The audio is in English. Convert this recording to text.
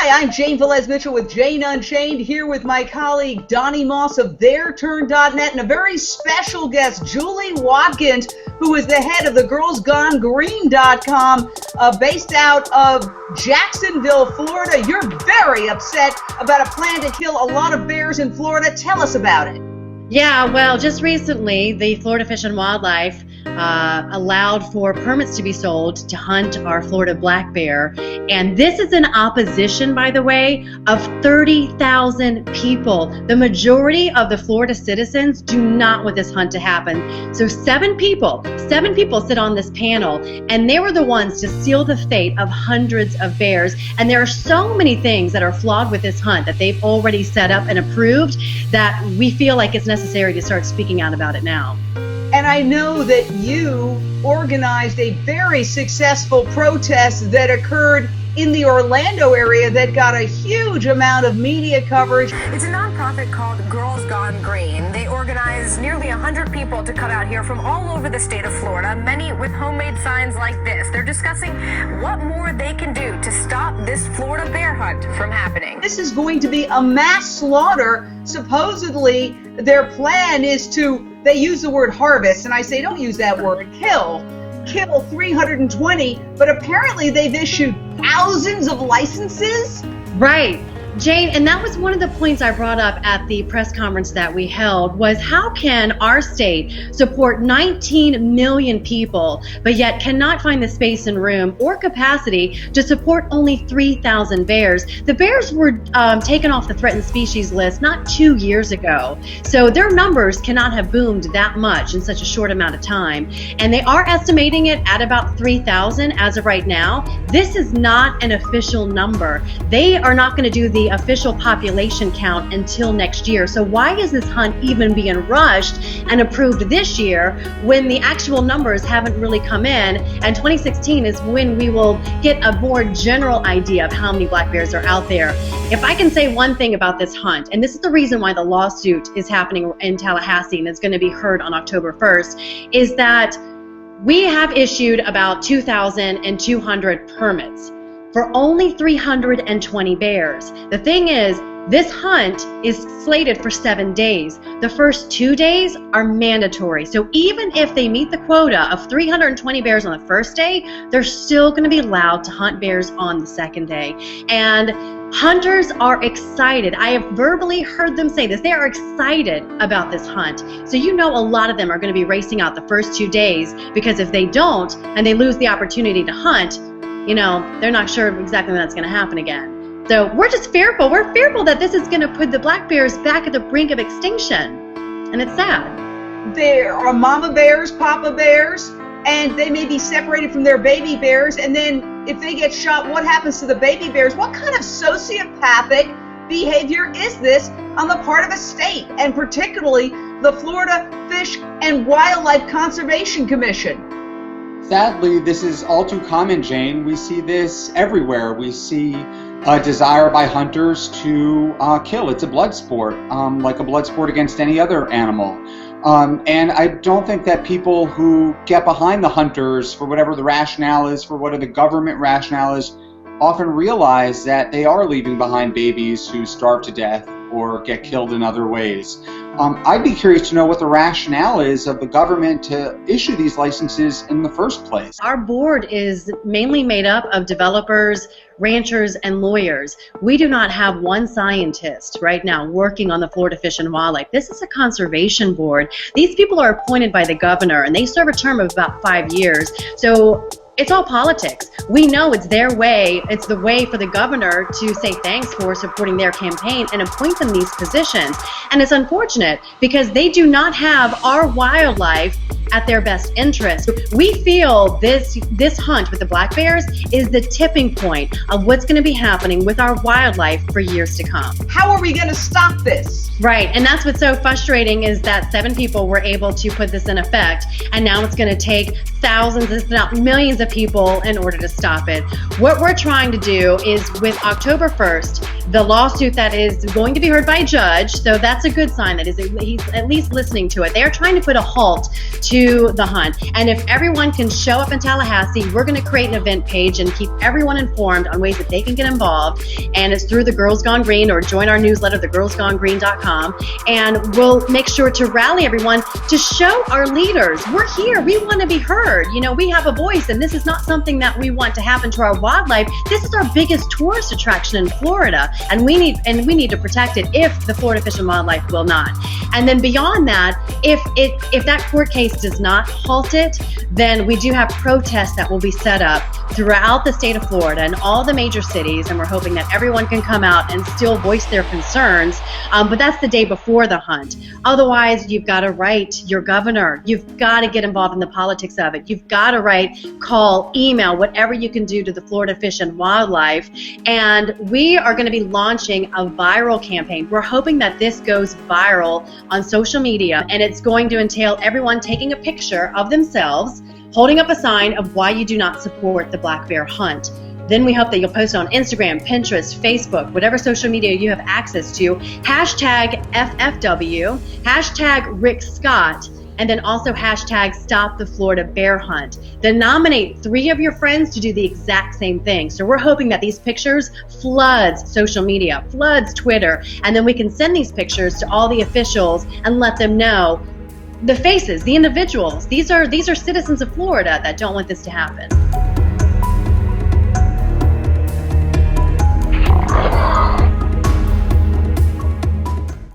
Hi, I'm Jane Velez-Mitchell with Jane Unchained, here with my colleague Donnie Moss of TheirTurn.net and a very special guest, Julie Watkins, who is the head of the GirlsGoneGreen.com, based out of Jacksonville, Florida. You're very upset about a plan to kill a lot of bears in Florida. Tell us about it. Yeah, well, just recently, the Florida Fish and Wildlife allowed for permits to be sold to hunt our Florida black bear. And this is in opposition, by the way, of 30,000 people. The majority of the Florida citizens do not want this hunt to happen. So seven people sit on this panel, and they were the ones to seal the fate of hundreds of bears. And there are so many things that are flawed with this hunt that they've already set up and approved that we feel like it's necessary to start speaking out about it now. And I know that you organized a very successful protest that occurred in the Orlando area that got a huge amount of media coverage. It's a nonprofit called Girls Gone Green. They organized nearly 100 people to come out here from all over the state of Florida, many with homemade signs like this. They're discussing what more they can do to stop this Florida bear hunt from happening. This is going to be a mass slaughter. Supposedly, their plan is to, they use the word harvest, and I say don't use that word, kill 320, but apparently they've issued thousands of licenses. Right. Jane, and that was one of the points I brought up at the press conference that we held, was how can our state support 19 million people, but yet cannot find the space and room or capacity to support only 3,000 bears? The bears were taken off the threatened species list not 2 years ago, so their numbers cannot have boomed that much in such a short amount of time, and they are estimating it at about 3,000 as of right now. This is not an official number. They are not going to do the official population count until next year. So why is this hunt even being rushed and approved this year when the actual numbers haven't really come in? And 2016 is when we will get a more general idea of how many black bears are out there. If I can say one thing about this hunt, and this is the reason why the lawsuit is happening in Tallahassee and is going to be heard on October 1st, is that we have issued about 2,200 permits for only 320 bears. The thing is, this hunt is slated for 7 days. The first 2 days are mandatory. So even if they meet the quota of 320 bears on the first day, they're still going to be allowed to hunt bears on the second day. And hunters are excited. I have verbally heard them say this. They are excited about this hunt. So you know a lot of them are going to be racing out the first 2 days, because if they don't and they lose the opportunity to hunt, you know, they're not sure exactly when that's going to happen again. So we're just fearful. We're fearful that this is going to put the black bears back at the brink of extinction. And it's sad. There are mama bears, papa bears, and they may be separated from their baby bears. And then if they get shot, what happens to the baby bears? What kind of sociopathic behavior is this on the part of a state, and particularly the Florida Fish and Wildlife Conservation Commission? Sadly, this is all too common, Jane. We see this everywhere. We see a desire by hunters to kill. It's a blood sport, like a blood sport against any other animal. And I don't think that people who get behind the hunters, for whatever the rationale is, for whatever the government rationale is, often realize that they are leaving behind babies who starve to death or get killed in other ways. I'd be curious to know what the rationale is of the government to issue these licenses in the first place. Our board is mainly made up of developers, ranchers, and lawyers. We do not have one scientist right now working on the Florida Fish and Wildlife. This is a conservation board. These people are appointed by the governor, and they serve a term of about 5 years. So it's all politics. We know it's their way. It's the way for the governor to say thanks for supporting their campaign and appoint them these positions. And it's unfortunate because they do not have our wildlife at their best interest. We feel this hunt with the black bears is the tipping point of what's going to be happening with our wildlife for years to come. How are we going to stop this? Right, and that's what's so frustrating, is that 7 people were able to put this in effect, and now it's going to take thousands, if not millions of people in order to stop it. What we're trying to do is, with October 1st, the lawsuit that is going to be heard by a judge, so that's a good sign that he's at least listening to it. They are trying to put a halt to to the hunt. And if everyone can show up in Tallahassee, we're going to create an event page and keep everyone informed on ways that they can get involved. And it's through the Girls Gone Green, or join our newsletter, thegirlsgonegreen.com. And we'll make sure to rally everyone to show our leaders, we're here, we want to be heard. You know, we have a voice, and this is not something that we want to happen to our wildlife. This is our biggest tourist attraction in Florida, and we need to protect it if the Florida Fish and Wildlife will not. And then beyond that, if that court case does not halt it, then we do have protests that will be set up throughout the state of Florida and all the major cities, and we're hoping that everyone can come out and still voice their concerns. But that's the day before the hunt. Otherwise, you've got to write your governor. You've got to get involved in the politics of it. You've got to write, call, email, whatever you can do to the Florida Fish and Wildlife. And we are going to be launching a viral campaign. We're hoping that this goes viral on social media, and it's going to entail everyone taking a picture of themselves, holding up a sign of why you do not support the black bear hunt. Then we hope that you'll post it on Instagram, Pinterest, Facebook, whatever social media you have access to, hashtag FFW, hashtag Rick Scott, and then also hashtag Stop the Florida Bear Hunt. Then nominate 3 of your friends to do the exact same thing. So we're hoping that these pictures floods social media, floods Twitter, and then we can send these pictures to all the officials and let them know the faces, the individuals. These are citizens of Florida that don't want this to happen.